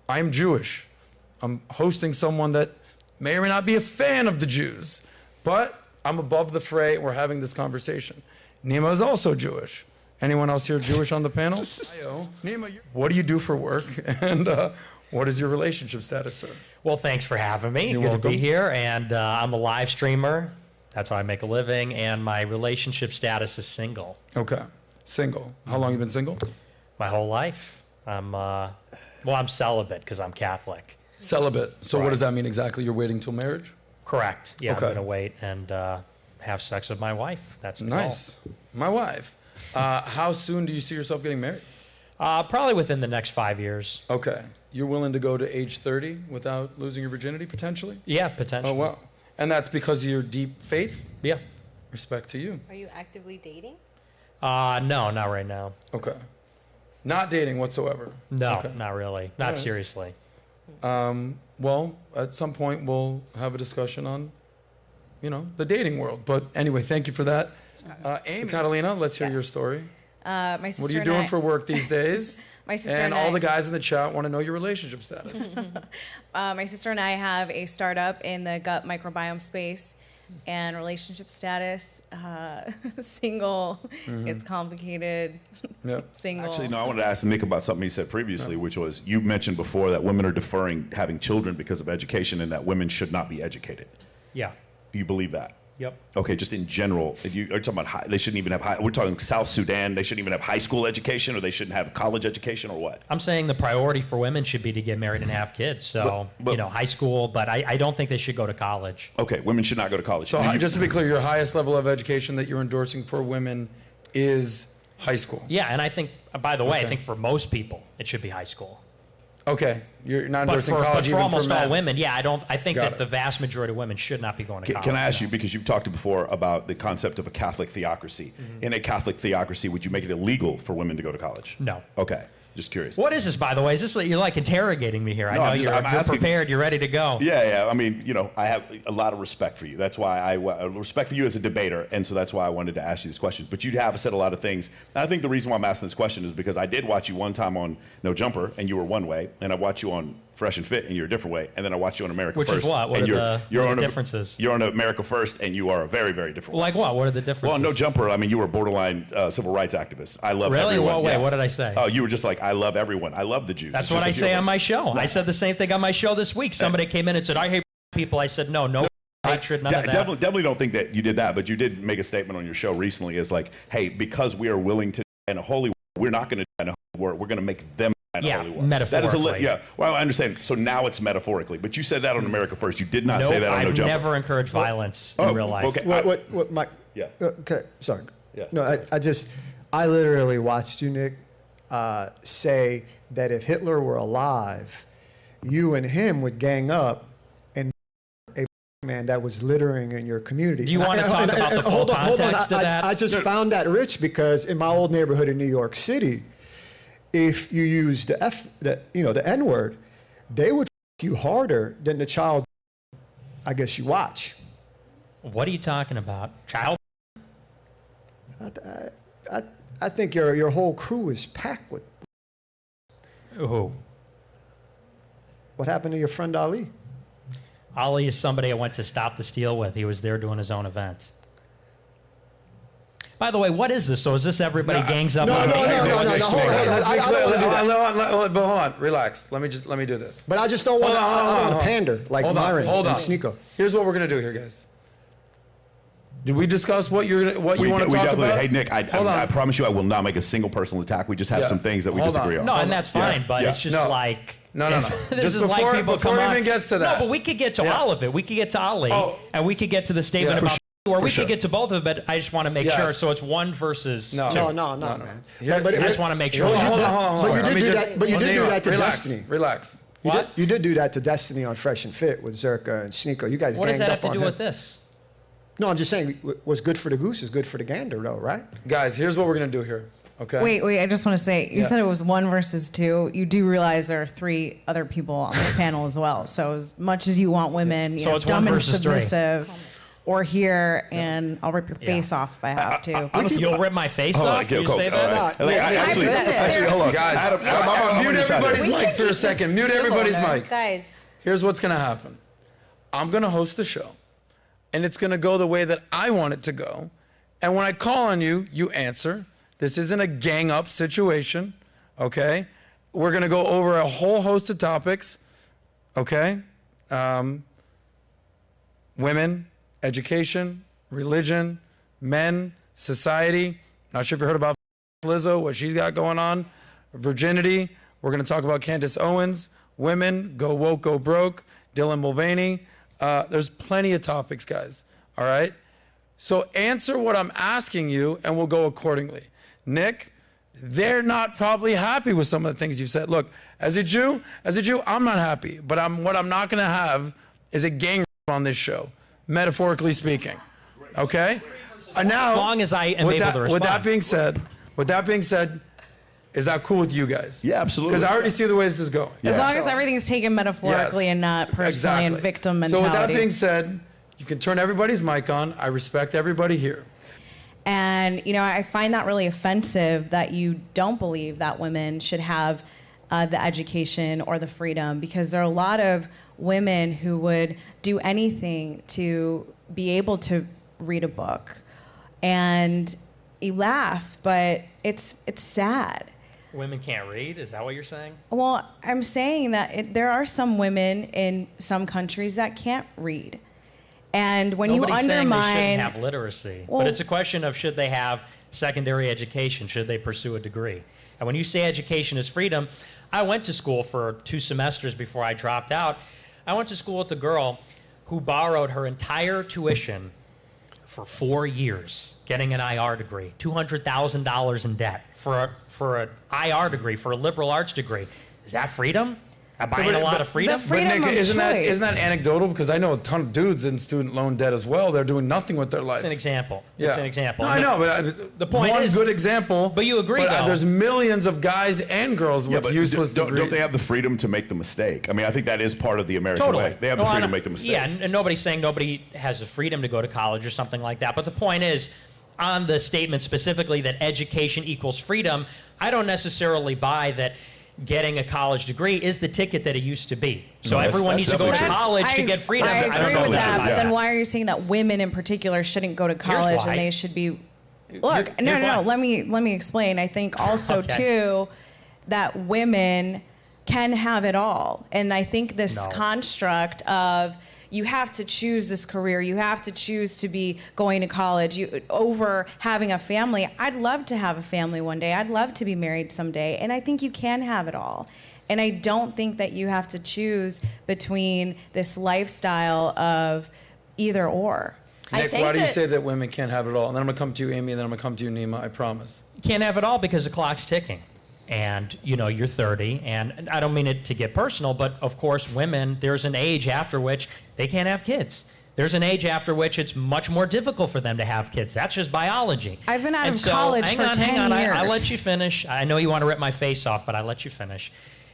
I'm Jewish. I'm hosting someone that may or may not be a fan of the Jews, but I'm above the fray and we're having this conversation. Nima is also Jewish. Anyone else here Jewish on the panel? Nima, what do you do for work? And what is your relationship status, sir? Well, thanks for having me. You're Good welcome. to be here. And I'm a live streamer. That's how I make a living. And my relationship status is single. Okay. Single. How long you been single? My whole life. I'm celibate because I'm Catholic. Celibate. So Right. what does that mean exactly? You're waiting till marriage? Correct. Yeah, Okay. I'm going to wait and have sex with my wife. That's the Nice. My wife. How soon do you see yourself getting married? goal. Probably within the next 5 years. Okay. You're willing to go to age 30 without losing your virginity, potentially? Yeah, potentially. Oh, wow. And that's because of your deep faith? Yeah. Respect to you. Are you actively dating? No, not right now. Okay. Not dating whatsoever? No, Okay. not really. Not Alright. seriously. Well, at some point we'll have a discussion on, the dating world. But anyway, thank you for that. Amy, Catalina, let's hear your Yes. story. My sister What are you and doing I- for work these days? My sister And and all I- the guys in the chat want to know your relationship status. My sister and I have a startup in the gut microbiome space, and relationship status, single. It's complicated. Yep. Single. Actually, no, I wanted to ask Nick about something he said previously, which was you mentioned before that women are deferring having children because of education and that women should not be educated. Yeah. Do you believe that? Yep. Okay, just in general, if you are talking about they shouldn't even have high, we're talking South Sudan, they shouldn't even have high school education or they shouldn't have college education or what? I'm saying the priority for women should be to get married and have kids. So, But- high school, but I don't think they should go to college. Okay, women should not go to college. So Do you- just to be clear, your highest level of education that you're endorsing for women is high school. Yeah, and I think, by the way, Okay. I think for most people, it should be high school. Okay, you're not But endorsing for, college but for even almost for men. all women, yeah, I think Got that it. the vast majority of women should not be going to college. Can I ask no. you, because you've talked before about the concept of a Catholic theocracy. In a Catholic theocracy, would you make it illegal for women to go to college? No. Okay, just curious. What is this, by the way? Is this like, you're like interrogating me here? I No, know I'm just- you're I'm asking- prepared, you're ready to go. Yeah. I mean, I have a lot of respect for you. That's why I respect for you as a debater, and so that's why I wanted to ask you this question. But you have said a lot of things. And I think the reason why I'm asking this question is because I did watch you one time on No Jumper, and you were one way, and I watched you on Fresh and Fit, and you're a different way, and then I watched you on America Which is First. what? What and are you're the on differences? You're on America First, and you are a very, very different way. Like what? What are the differences? Well, No Jumper, I mean, you were a borderline civil rights activist. I love Really? everyone. Well, wait, Yeah. what did I say? Oh, you were just like, I love everyone. I love the Jews. That's It's what just I like say you're- on my show. I said the same thing on my show this week. Somebody came in and said, I hate people. I said, no hatred, none of that. Definitely don't think that you did that, but you did make a statement on your show recently as like, hey, because we are willing to die in a holy war, we're not going to die in a holy war. We're going to make them die in a Yeah, holy war. metaphorically. That is yeah, well, I understand. So now it's metaphorically, but you said that on America First. You did not Nope, say that on No I've Jumper. never encouraged violence in real life. Okay. What, Mike? Yeah. Okay, sorry. Yeah. No, I literally watched you, Nick, say that if Hitler were alive, you and him would gang up and a man that was littering in your community. Do you want to talk about the full hold on. context of that? I just found that rich because in my old neighborhood in New York City, if you use the N word, they would f you harder than the child, I guess, you watch. What are you talking about? Child? I think your whole crew is packed with. Who? What happened to your friend Ali? Ali is somebody I went to Stop the Steal with. He was there doing his own event. By the way, what is this? So is this everybody gangs up on me? no, hold on. Let's be I clear. don't wanna do that. Hold on. Relax. Let me do this. But I just don't want to pander like Myron and Sneeko. Here's what we're gonna do here, guys. Did we discuss what you want to talk definitely, about? hey, Nick, Hold on. I promise you I will not make a single personal attack. We just have Yeah. some things that we Hold on. disagree on. No, and that's fine, but Yeah. it's just No. like... No. This Just is like before people come it on. even gets to that. No, but we could get to all of it. We could get to Ali, Oh. and we could get to the statement Yeah. about... Or we sure. could get to both of them, but I just want to make Yes. sure. So it's one versus No. two. No, man. Yeah, But I just want to make sure. Hold on. But you Let did me do just- that. But you did do Nima, that to relax, Destiny. Relax. What? You did do that to Destiny on Fresh and Fit with Zerka and Sneeko. You guys What does ganged that have up to on do him. with this? No, I'm just saying, what's good for the goose is good for the gander, though, right? Guys, here's what we're gonna do here. Okay. Wait, I just want to say, you Yeah. said it was 1 versus 2. You do realize there are 3 other people on this panel as well. So as much as you want women, So it's dumb 1 and versus 3. submissive. or here, and I'll rip your face off if I have to. Honestly, You'll rip my face hold on, off? Can you go. say All that? right. Actually, Guys, hold on. Guys, Adam, I'm mute gonna decide everybody's it. mic for a second. Mute everybody's mic. Guys, Here's what's going to happen. I'm going to host the show, and it's going to go the way that I want it to go. And when I call on you, you answer. This isn't a gang up situation, okay? We're going to go over a whole host of topics, okay? Women, education, religion, men, society. Not sure if you heard about Lizzo, what she's got going on. Virginity. We're going to talk about Candace Owens. Women, go woke, go broke. Dylan Mulvaney. There's plenty of topics, guys. All right? So answer what I'm asking you, and we'll go accordingly. Nick, they're not probably happy with some of the things you've said. Look, as a Jew, I'm not happy. But what I'm not going to have is a gang rape on this show, metaphorically speaking. Okay? And now, As long as I am able to respond. With that being said, is that cool with you guys? Yeah, absolutely. Because I already see the way this is going. As long as everything's taken metaphorically Yes. and not personally and victim mentality. So with that being said, you can turn everybody's mic on. I respect everybody here. And, I find that really offensive that you don't believe that women should have the education or the freedom, because there are a lot of women who would do anything to be able to read a book. And you laugh, but it's sad. Women can't read? Is that what you're saying? Well, I'm saying that there are some women in some countries that can't read. And when Nobody's you undermine... saying they shouldn't have literacy. Well- but it's a question of should they have secondary education? Should they pursue a degree? And when you say education is freedom, I went to school for 2 semesters before I dropped out. I went to school with a girl who borrowed her entire tuition for 4 years, getting an IR degree, $200,000 in debt for an IR degree, for a liberal arts degree. Is that freedom? Buying a lot of freedom? The freedom But Nick, of choice. isn't that anecdotal? Because I know a ton of dudes in student loan debt as well. They're doing nothing with their life. It's an example. Yeah. It's an example. No, I know, but the point one is- good example. But you agree, though. There's millions of guys and girls Yeah, with but useless degrees. don't they have the freedom to make the mistake? I mean, I think that is part of the American Totally. way. They have the freedom to make the mistake. Yeah, and nobody's saying nobody has the freedom to go to college or something like that. But the point is, on the statement specifically that education equals freedom, I don't necessarily buy that getting a college degree is the ticket that it used to be. So No, that's- everyone that's needs to go to definitely true. college to get freedom. I don't agree know with that. that. Yeah. But then why are you saying that women in particular shouldn't go to college why. and they should be... Look, Here's no. why. Let me explain. I think also Okay. too that women can have it all, and I think this No. construct of you have to choose this career, you have to choose to be going to college over having a family. I'd love to have a family one day. I'd love to be married someday, and I think you can have it all. And I don't think that you have to choose between this lifestyle of either or. Nick, why do you say that women can't have it all? And then I'm going to come to you, Amy, and then I'm going to come to you, Nima. I promise. Can't have it all because the clock's ticking. And, you're 30, and I don't mean it to get personal, but of course, women, there's an age after which they can't have kids. There's an age after which it's much more difficult for them to have kids. That's just biology. I've been out And of so, college hang for on, 10 hang on. I years. let you finish. I know you want to rip my face off, but I let you finish.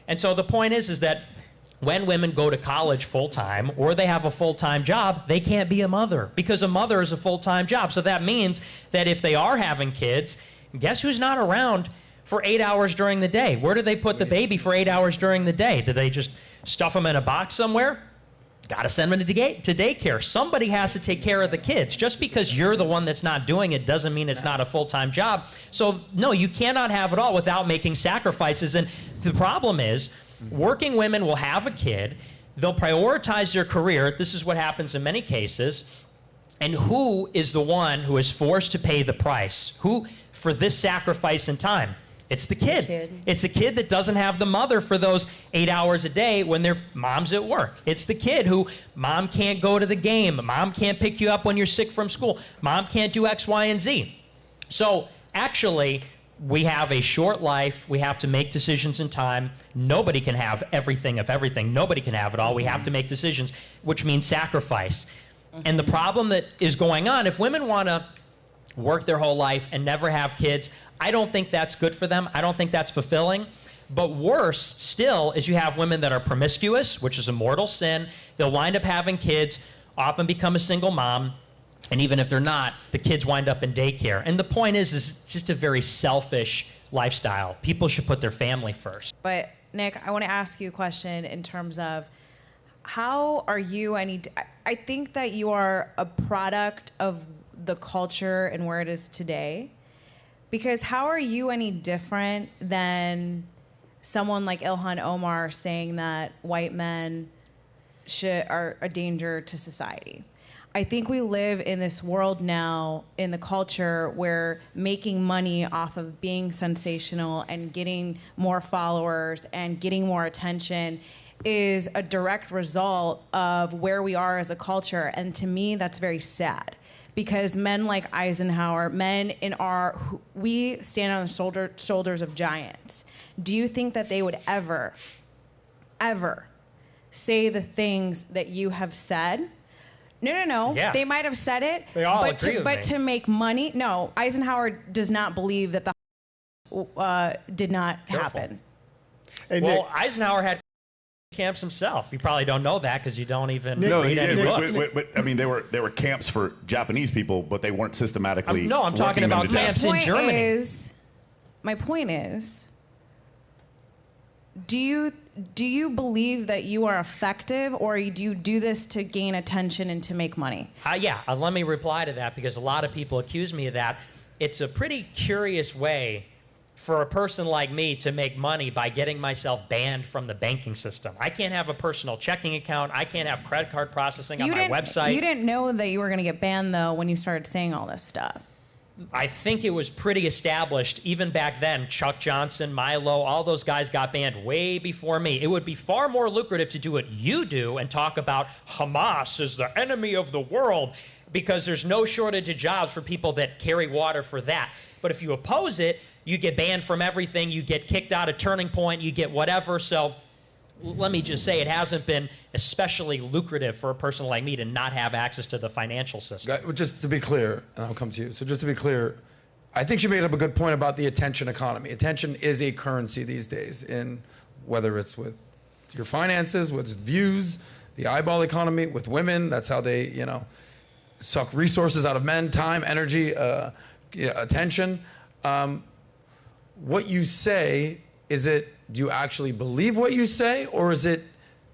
And so the point is that when women go to college full-time or they have a full-time job, they can't be a mother because a mother is a full-time job. So that means that if they are having kids, guess who's not around for 8 hours during the day? Where do they put the baby for 8 hours during the day? Do they just stuff them in a box somewhere? Got to send them to daycare. Somebody has to take care of the kids. Just because you're the one that's not doing it doesn't mean it's not a full-time job. So, no, you cannot have it all without making sacrifices. And the problem is, working women will have a kid. They'll prioritize their career. This is what happens in many cases. And who is the one who is forced to pay the price? Who for this sacrifice in time? It's the kid. It's the kid that doesn't have the mother for those 8 hours a day when their mom's at work. It's the kid who mom can't go to the game. Mom can't pick you up when you're sick from school. Mom can't do X, Y, and Z. So actually, we have a short life. We have to make decisions in time. Nobody can have everything of everything. Nobody can have it all. We have to make decisions, which means sacrifice. And the problem that is going on, if women want to work their whole life and never have kids, I don't think that's good for them. I don't think that's fulfilling. But worse still is you have women that are promiscuous, which is a mortal sin. They'll wind up having kids, often become a single mom, And even if they're not, the kids wind up in daycare. And the point is it's just a very selfish lifestyle. People should put their family first. But Nick, I want to ask you a question in terms of how are you I think that you are a product of the culture and where it is today. Because how are you any different than someone like Ilhan Omar saying that white men are a danger to society? I think we live in this world now in the culture where making money off of being sensational and getting more followers and getting more attention is a direct result of where we are as a culture. And to me, that's very sad. Because men like Eisenhower, we stand on the shoulders of giants. Do you think that they would ever say the things that you have said? No. Yeah. They might have said it. They all agree with me. To make money, no. Eisenhower does not believe that the did not happen. Hey, Well, Nick, Eisenhower had camps himself. You probably don't know that because you don't even No, read any books. but I mean, they were camps for Japanese people, but they weren't systematically. I'm talking working them about to death. camps in Germany. My point is, do you believe that you are effective, or do you do this to gain attention and to make money? Let me reply to that because a lot of people accuse me of that. It's a pretty curious way for a person like me to make money by getting myself banned from the banking system. I can't have a personal checking account. I can't have credit card processing on my website. You didn't know that you were going to get banned, though, when you started saying all this stuff. I think it was pretty established even back then. Chuck Johnson, Milo, all those guys got banned way before me. It would be far more lucrative to do what you do and talk about Hamas as the enemy of the world, because there's no shortage of jobs for people that carry water for that. But if you oppose it, you get banned from everything. You get kicked out of Turning Point. You get whatever. So let me just say it hasn't been especially lucrative for a person like me to not have access to the financial system. Just to be clear, and I'll come to you. So just to be clear, I think she made up a good point about the attention economy. Attention is a currency these days, in whether it's with your finances, with views, the eyeball economy, with women. That's how they, suck resources out of men, time, energy, attention. What you say, do you actually believe what you say, or is it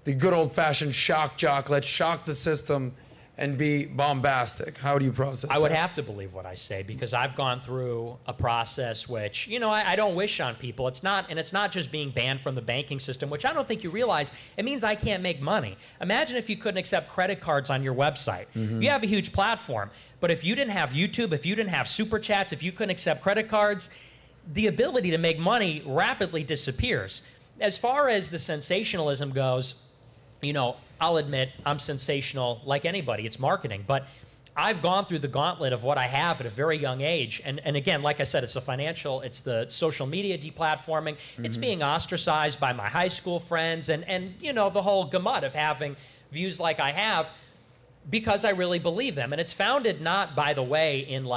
the good old-fashioned shock jock, let's shock the system and be bombastic? How do you process I would that? have to believe what I say because I've gone through a process which, I don't wish on people. It's not just being banned from the banking system, which I don't think you realize. It means I can't make money. Imagine if you couldn't accept credit cards on your website. Mm-hmm. You have a huge platform, but if you didn't have YouTube, if you didn't have super chats, if you couldn't accept credit cards, the ability to make money rapidly disappears. As far as the sensationalism goes, I'll admit I'm sensational like anybody. It's marketing. But I've gone through the gauntlet of what I have at a very young age. And again, like I said, it's it's the social media deplatforming. Mm-hmm. It's being ostracized by my high school friends and the whole gamut of having views like I have because I really believe them. And it's founded not, by the way, in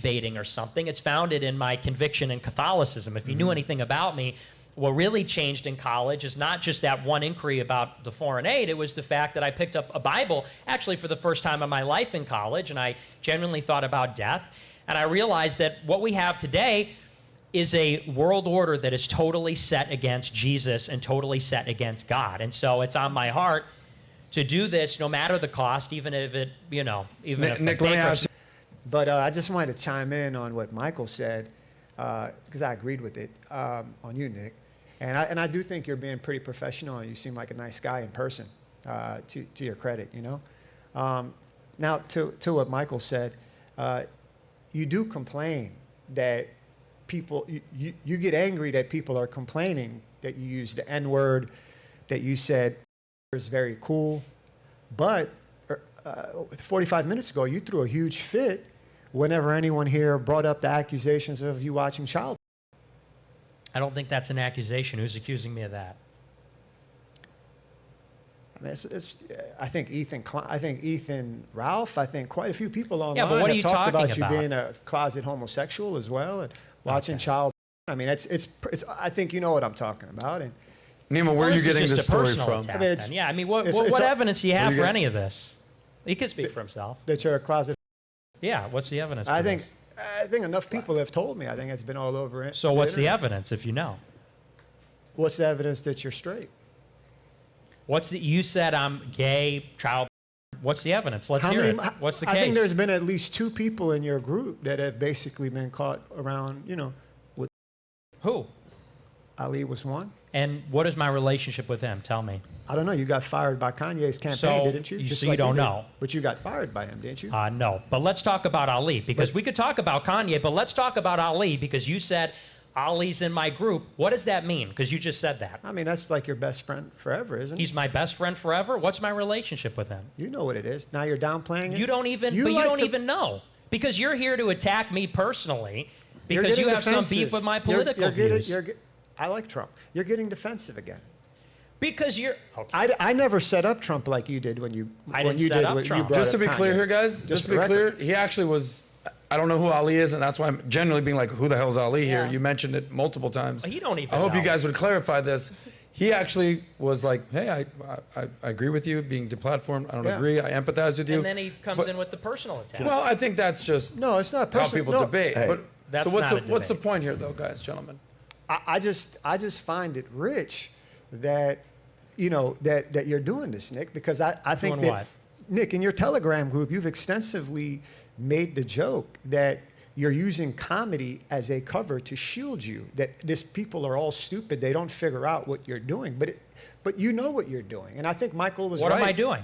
baiting or something. It's founded in my conviction in Catholicism. If you knew anything about me, what really changed in college is not just that one inquiry about the foreign aid. It was the fact that I picked up a Bible actually for the first time in my life in college, and I genuinely thought about death. And I realized that what we have today is a world order that is totally set against Jesus and totally set against God. And so it's on my heart to do this no matter the cost, even if it, if Nick, let me ask you. But I just wanted to chime in on what Michael said, because I agreed with it on you, Nick. And I do think you're being pretty professional, and you seem like a nice guy in person, to your credit, Now, to what Michael said, you do complain that people, you get angry that people are complaining that you use the N-word, that you said is very cool. But 45 minutes ago, you threw a huge fit whenever anyone here brought up the accusations of you watching child. I don't think that's an accusation. Who's accusing me of that? I mean, I think Ethan Ralph, I think quite a few people online but what are have you talked talking about you about? being a closet homosexual as well and watching child. I mean, it's I think you know what I'm talking about. And Nima, where are you getting this story from? Attack, what evidence do you have for any of this? He could speak for himself. That you're a closet. Yeah, what's the evidence? I for think this? enough people have told me. I think it's been all over it. So what's the evidence if you know? What's the evidence that you're straight? You said I'm gay, child. What's the evidence? Let's hear it. What's the case? I think there's been at least 2 people in your group that have basically been caught around, with Who? Ali was one. And what is my relationship with him? Tell me. I don't know. You got fired by Kanye's campaign, So, didn't you? so you don't know. But you got fired by him, didn't you? No. But let's talk about Ali, because we could talk about Kanye, but let's talk about Ali, because you said Ali's in my group. What does that mean? Because you just said that. I mean, that's like your best friend forever, isn't it? He's my best friend forever? What's my relationship with him? You know what it is. Now you're downplaying it. You don't even, You but you like don't to- even know. Because you're here to attack me personally, You're because you getting have some defensive. beef with my You're political getting- views. I like Trump. You're getting defensive again. Because you're... Okay. I never set up Trump like you did when you I when didn't you set did up what you Trump. brought Just to up be clear Kanye. here, guys, just to be for the clear, record. he actually was. I don't know who Ali is, and that's why I'm generally being like, who the hell's Ali here? Yeah. You mentioned it multiple times. You don't even I hope know. you guys would clarify this. He actually was like, hey, I agree with you being deplatformed. I don't Yeah. agree. I empathize with you. And then he comes But- in with the personal attack. Well, I think that's just No, it's not how personal. people No. debate. Hey, But that's so what's not a what's the debate. point here, though, guys, gentlemen? I just find it rich that that you're doing this, Nick, because I think Doing that what? Nick, in your Telegram group, you've extensively made the joke that you're using comedy as a cover to shield you. That these people are all stupid; they don't figure out what you're doing, but you know what you're doing. And I think Michael was What right. am I doing?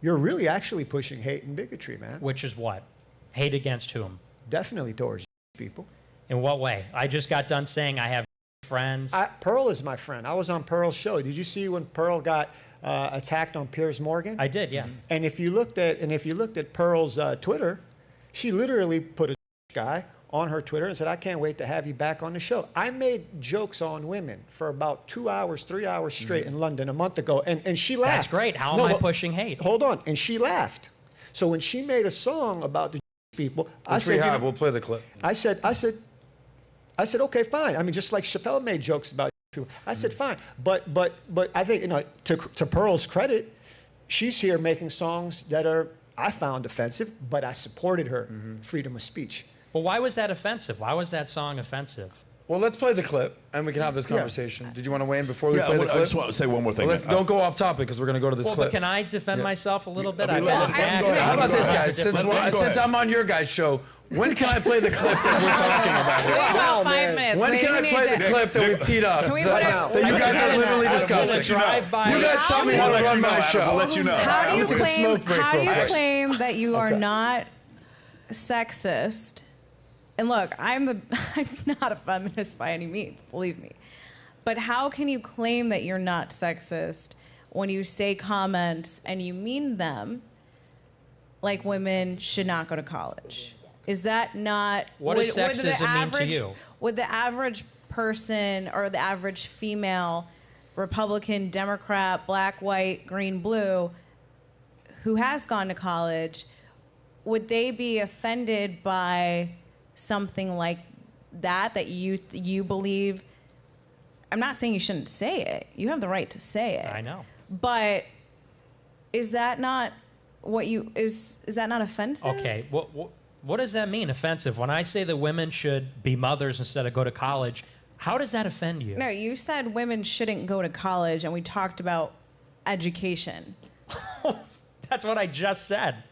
You're really actually pushing hate and bigotry, man. Which is what? Hate against whom? Definitely towards people. In what way? I just got done saying I have friends. Pearl is my friend. I was on Pearl's show. Did you see when Pearl got attacked on Piers Morgan? I did, yeah. And if you looked at Pearl's Twitter, she literally put a guy on her Twitter and said, "I can't wait to have you back on the show." I made jokes on women for about 2 hours, 3 hours straight in London a month ago, and she laughed. That's great. How am I pushing hate? Hold on, and she laughed. So when she made a song about the people, I Which said, we have. We'll play the clip. I said, okay, fine. I mean, just like Chappelle made jokes about people. I said, fine. But I think, to Pearl's credit, she's here making songs that I found offensive, but I supported her freedom of speech. But why was that offensive? Why was that song offensive? Well, let's play the clip, and we can have this conversation. Did you want to weigh in before we play the I clip? just want to say one more thing. Well, don't go off topic, because we're going to go to this Well, clip. but can I defend myself a little bit? I mean, I've let been him attacked. go ahead. How about this, Go guys? ahead. Let him go ahead. Since I'm on your guys' show, when can I play the clip that we're talking about here? About man. 5 minutes. When We can I need play to- the clip that we've teed up? Can we that put it- that you guys are literally Will discussing? it drive by? You guys tell me how to run my show. I'll let you know. How do I'm you gonna take a claim? smoke break How do real you quick. claim that you are Okay. not sexist? And look, I'm not a feminist by any means, believe me. But how can you claim that you're not sexist when you say comments and you mean them like women should not go to college? Is that not What does sexism mean to you? Would the average person or the average female, Republican, Democrat, black, white, green, blue, who has gone to college, would they be offended by something like that you believe? I'm not saying you shouldn't say it. You have the right to say it. I know. But is that not what you is that not offensive? Okay, what does that mean, offensive? When I say that women should be mothers instead of go to college, how does that offend you? No, you said women shouldn't go to college, and we talked about education. That's what I just said.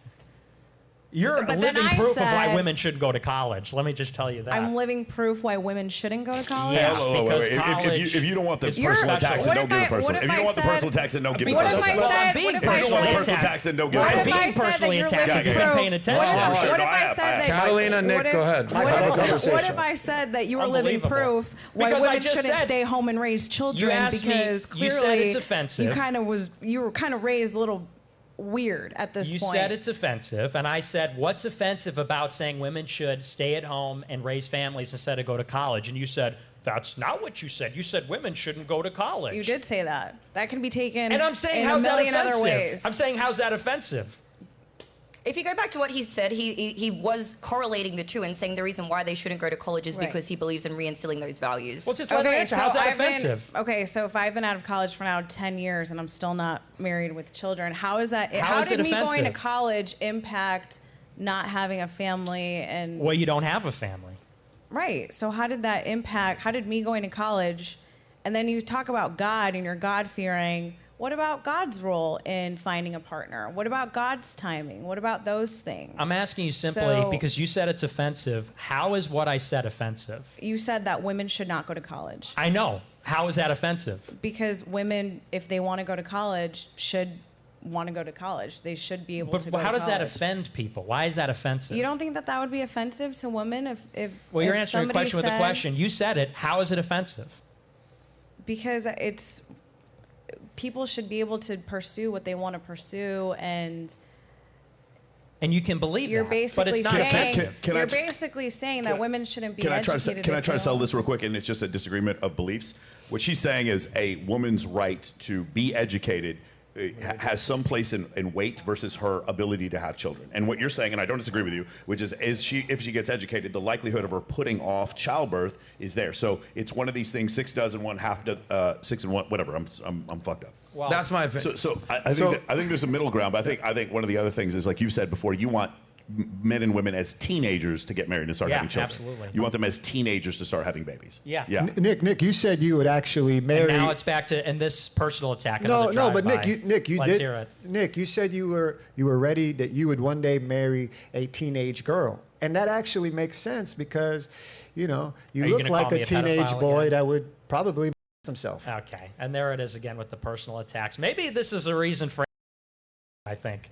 You're But then living I proof of why said- women shouldn't go to college. Let me just tell you that. I'm living proof why women shouldn't go to college. Yeah. Wait, because wait. college If you don't want the is personal special. attacks, then What don't if give I- the personal. what If if you don't I want the said- personal attacks, then don't give the What if personal. I said? being What if If I you don't want the said? personal attacks, then don't give the What I'm if personal. I being said that personally you're attacked. living You've been proof? paying attention. Well, sure, What no, if I I have. said that? Catalina, Nick, what if- go ahead. What Have a if, conversation. what if I said that you were living Unbelievable. proof why Because I women just shouldn't said- stay home and raise children? asked me- Because you clearly said it's offensive. you were kind of raised a little weird at this You point. said it's offensive, and I said, what's offensive about saying women should stay at home and raise families instead of go to college? And you said, that's not what you said. You said women shouldn't go to college. You did say that. That can be taken And I'm saying, in how's a that million offensive? other ways. I'm saying, how's that offensive? If you go back to what he said, he was correlating the two and saying the reason why they shouldn't go to college is Right. because he believes in reinstilling those values. Well, just let her answer. How's that offensive? So if I've been out of college for now 10 years and I'm still not married with children, how is that? How is did it me going to offensive? college impact not having a family and Well, you don't have a family. right? So how did that impact? How did me going to college? And then you talk about God and you're God fearing. What about God's role in finding a partner? What about God's timing? What about those things? I'm asking you simply So- because you said it's offensive. How is what I said offensive? You said that women should not go to college I know. How is that offensive? because women, if they want to go to college, should want to go to college. They should be able But to go how to does that college. offend people? Why is that offensive? You don't think that that would be offensive to women if Well, you're if answering a somebody question with a said- question. You said it. How is it offensive? Because it's people should be able to pursue what they want to pursue, and And you can believe you're that, but basically it's not saying offensive. Can I you're tr- basically saying that women shouldn't be Can I try educated. to if try to they sell don't- this real quick? And it's just a disagreement of beliefs. What she's saying is a woman's right to be educated has some place in weight versus her ability to have children. And what you're saying, and I don't disagree with you, which is if she gets educated, the likelihood of her putting off childbirth is there. So it's one of these things: 6 dozen, 1 half, 6 and 1, whatever. I'm fucked up. Well, That's my opinion. So I think there's a middle ground, but I think one of the other things is, like you said before, you want men and women as teenagers to get married and start Yeah, having children. absolutely. You want them as teenagers to start having babies. Yeah. Yeah. Nick, you said you would actually marry. And now it's back to and this personal attack. No, another but Nick, drive-by. you Let's did. hear it. Nick, you said you were ready that you would one day marry a teenage girl, and that actually makes sense because, you Are you look gonna like call me a a teenage pedophile boy again? that would probably himself. Okay, and there it is again with the personal attacks. Maybe this is a reason for. I think.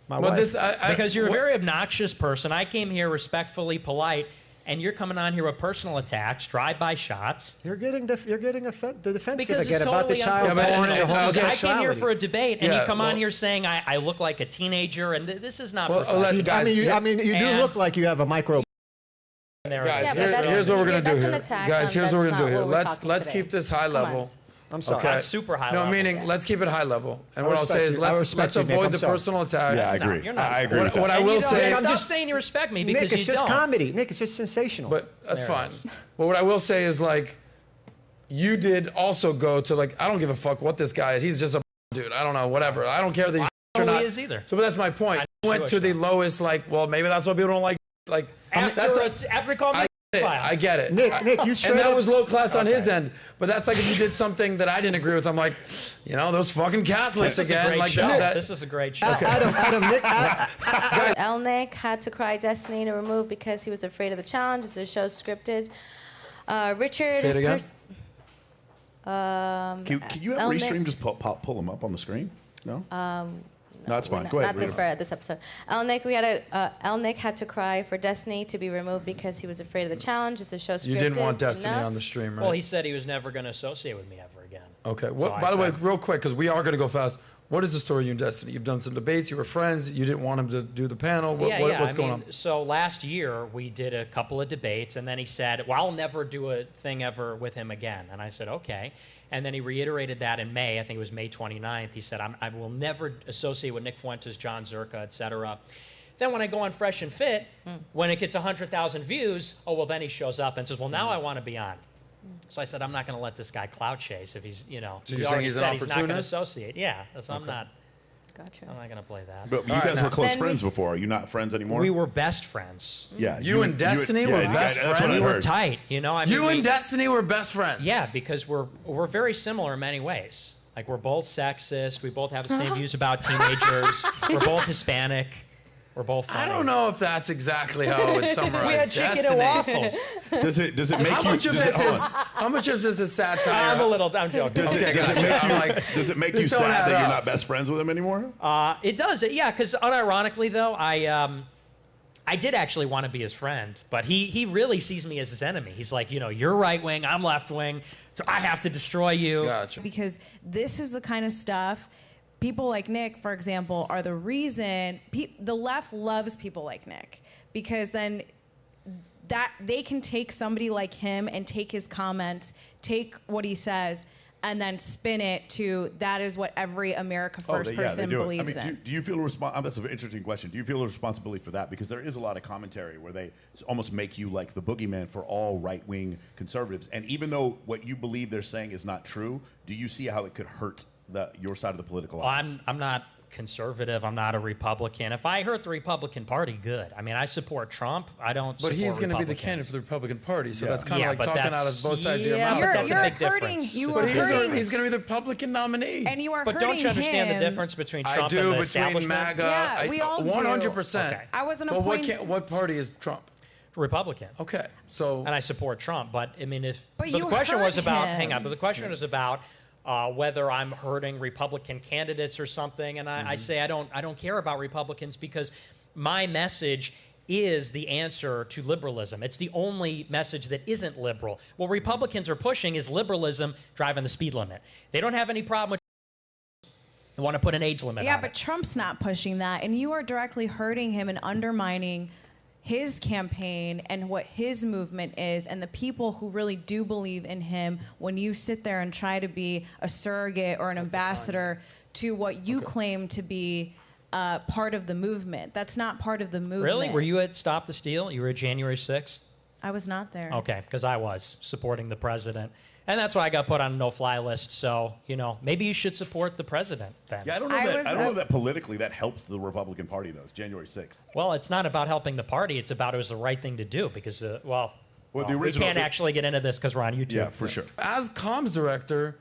My Well, wife. Because you're a what- very obnoxious person. I came here respectfully polite, and you're coming on here with personal attacks, drive-by shots. You're getting the defensive Because again it's about the totally child Yeah, but- born and the okay. I homosexuality. came here for a debate, and Yeah, you come on well- here saying I look like a teenager, and this is not Well, professional. guys, I mean, you do and- look like you have a micro. And there it Guys, is. Yeah, but here- that's- here's what we're gonna that's do an here. attack Guys, on- here's what we're that's gonna do not here. what we're Let's talking today. keep this high Come on. level. I'm sorry. Okay. That's super high No, level. meaning let's keep it high level. And I what I'll say respect is you. I let's respect you, Nick. avoid I'm the sorry. personal attacks. Yeah, I No, agree. you're not I agree with What that. I And will you don't- say and is stop just- saying you respect me because Nick, it's you just don't. comedy. Nick, it's just sensational. But that's There it fine. is. But what I will say is like, you did also go to like, I don't give a fuck what this guy is. He's just a dude. I don't know, whatever. I don't care that he's I or don't know not. he is either. So, but that's my point. I'm You went Jewish to the now. lowest, like, well, maybe that's why people don't like. After he called me I get it. Nick, you and straight that up- was low class on his Okay. end. But that's like if you did something that I didn't agree with. I'm like, those fucking Catholics This is a again. great Like show. that. This is a great show. Adam, Nick, Elnick had to cry Destiny to remove because he was afraid of the challenge. It's a show scripted. Richard. Say it again. Can you have Elnick- Restream just pull them up on the screen? No? No, it's fine. Go ahead. Not this read it. for this episode. Elnick had to cry for Destiny to be removed because he was afraid of the challenge. It's a show scripted. You didn't want Destiny enough. on the stream, right? Well, he said he was never going to associate with me ever again. Okay. So What, I by the way, said- real quick, because we are going to go fast. What is the story you and Destiny? You've done some debates. You were friends. You didn't want him to do the panel. What's I going mean, on? So last year we did a couple of debates, and then he said, "Well, I'll never do a thing ever with him again." And I said, "Okay." And then he reiterated that in May. I think it was May 29th. He said, I will never associate with Nick Fuentes, John Zerka, etc." Then when I go on Fresh and Fit, when it gets 100,000 views, then he shows up and says, "Well, now I want to be on." So I said, "I'm not going to let this guy clout chase if he's, So he you're already saying he's an said he's not going to opportunist? associate." Yeah, that's I'm not Gotcha. going to play that. But you All right, guys now- were close Then friends before. Are you not friends anymore? We were best friends. Yeah. You and Destiny were best That's what friends? I We were heard. tight, I mean, You and we- Destiny were best friends. Yeah, because we're very similar in many ways. Like we're both sexist. We both have the same views about teenagers. We're both Hispanic. We're both funny. I don't know if that's exactly how I would summarize We had chicken Destiny. and waffles. Does it make How you? much of does this it- is hold on. how much of this is satire? I'm joking. Does Okay, it, does it gotcha. make you? I'm like, does it make this you don't sad add that you're up. not best friends with him anymore? It does. Yeah, because unironically though, I did actually want to be his friend, but he really sees me as his enemy. He's like, you're right wing, I'm left wing, so I have to destroy you. Gotcha. Because this is the kind of stuff people like Nick, for example, are the reason the left loves people like Nick, because then that they can take somebody like him and take his comments, take what he says, and then spin it to that is what every America First person do it. believes I mean, in. do you feel that's an interesting question. Do you feel a responsibility for that? Because there is a lot of commentary where they almost make you like the boogeyman for all right-wing conservatives. And even though what you believe they're saying is not true, do you see how it could hurt your side of the political aisle? I'm not conservative. I'm not a Republican. If I hurt the Republican Party, good. I mean, I support Trump. I don't. But he's going to be the candidate for the Republican Party, so that's kind of Yeah, like but talking out that's- of both sides of your yeah, mouth. but that's a You're big hurting. difference. You It's a are big But hurting. he's going to be the Republican nominee. And you are But hurting don't you understand him. the difference between Trump I do, and the between establishment? MAGA. Yeah, we all do. 100%. Okay. I wasn't But appointed. what party is Trump? Republican. Okay, so And I support Trump, but I mean, But the you question was hurt about. him. Hang on, but the question was about whether I'm hurting Republican candidates or something, and I say I don't care about Republicans because my message is the answer to liberalism. It's the only message that isn't liberal. What Republicans are pushing is liberalism driving the speed limit. They don't have any problem with. They want to put an age limit Yeah, on but it. Trump's not pushing that, and you are directly hurting him and undermining his campaign and what his movement is and the people who really do believe in him when you sit there and try to be a surrogate or an ambassador to what you claim to be part of the movement. That's not part of the movement. Really? Were you at Stop the Steal? You were at January 6th? I was not there. Okay, because I was supporting the president. And that's why I got put on a no-fly list. So, maybe you should support the president then. Yeah, I don't know I that. was- I don't know that politically that helped the Republican Party though. It's January 6th. Well, it's not about helping the party. It's about it was the right thing to do because, the we original- can't actually get into this because we're on YouTube. Yeah, for sure. as comms director,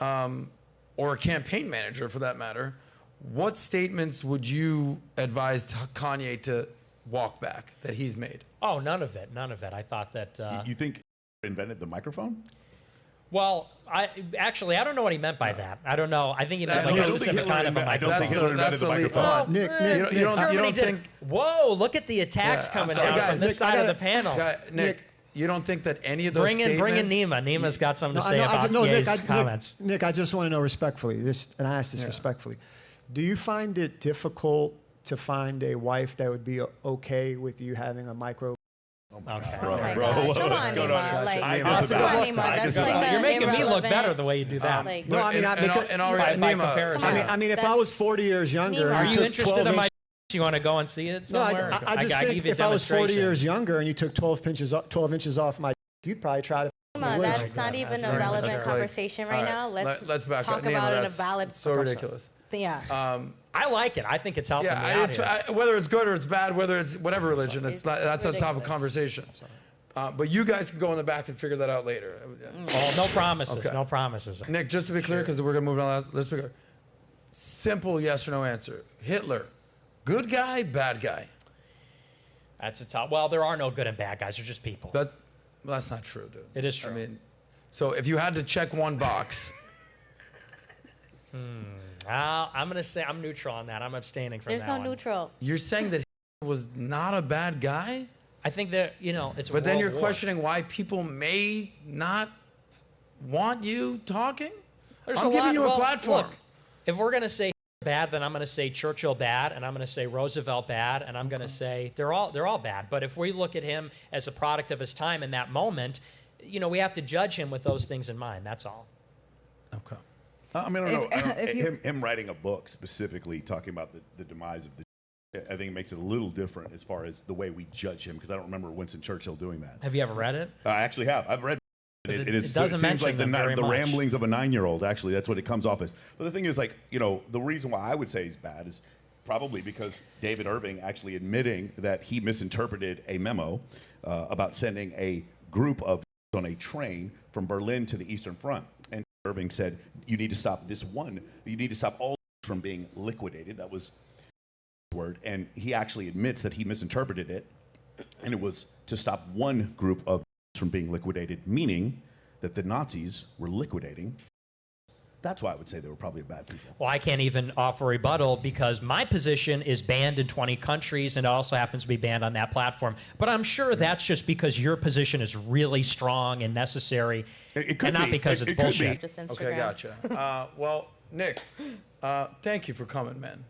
or a campaign manager for that matter, what statements would you advise Kanye to walk back that he's made? Oh, none of it. None of it. I thought that. You think invented the microphone? Well, I don't know what he meant by that. I don't know. I think he meant That's- like I a don't think specific Hitler kind of a invented- I don't microphone. think Hitler invented the microphone. Nick, you don't Germany did- think? Whoa, look at the attacks Yeah, coming I'm sorry, down guys, from this Nick, side of the panel. Nick, you don't think that any of those Bring in statements? Nima. Nima's got something to say No, about Ye's comments. Nick, I just want to know respectfully, and I ask this respectfully. Do you find it difficult to find a wife that would be okay with you having a micro? Okay. Bro, Oh my bro, gosh. what's Come on, going on? Nima. Like, I come disagree. on, I Nima. That's disagree. like You're making me look irrelevant- better the way you do that. Like, No, I mean, in all By Nima, comparison. I mean, if I was 40 years younger, Nima. and Are you took interested 12 in my? inch- You want to go and see it No, somewhere? I just think give you a if I was 40 demonstration. years younger and you took 12 inches off my, you'd probably try to. Nima, that's not even That's a very relevant much like- conversation right now. let's back talk up. Nima, about it in a that's valid. so ridiculous. Yeah. I like it. I think it's helping me out here. Whether it's good or it's bad, whether it's whatever religion, It's that's a topic of ridiculous. conversation. But you guys can go in the back and figure that out later. Oh, no promises. Okay. No promises. Nick, just to be clear, because we're gonna move on. Let's be clear. Simple yes or no answer. Hitler, good guy, bad guy. That's a top. Well, there are no good and bad guys. They're just people. That's not true, dude. It is true. I mean, so if you had to check one box, I'm going to say I'm neutral on that. I'm abstaining from There's that no one. neutral. you're saying that Hitler was not a bad guy, I think that, it's but then World you're War. questioning why people may not want you talking. There's I'm a giving lot- you a well, platform. Look, if we're going to say bad, then I'm going to say Churchill bad, and I'm going to say Roosevelt bad, and I'm going to say they're all bad. But if we look at him as a product of his time in that moment, we have to judge him with those things in mind. That's all. Okay. I mean, I don't know. if you- Him writing a book specifically talking about the demise of the. I think it makes it a little different as far as the way we judge him because I don't remember Winston Churchill doing that. Have you ever read it? I actually have. I've read. It It doesn't seems mention like the them very much. ramblings of a 9-year-old. Actually, that's what it comes off as. But the thing is, like, the reason why I would say he's bad is probably because David Irving actually admitting that he misinterpreted a memo about sending a group of on a train from Berlin to the Eastern Front. And Irving said, you need to stop this one. You need to stop all from being liquidated. That was the word. And he actually admits that he misinterpreted it. And it was to stop one group of from being liquidated, meaning that the Nazis were liquidating. That's why I would say they were probably bad people. Well, I can't even offer rebuttal because my position is banned in 20 countries and it also happens to be banned on that platform. But I'm sure that's just because your position is really strong and necessary It could and not be. because It it's could be. bullshit. Just Instagram. Okay, gotcha. Well, Nick, thank you for coming, man.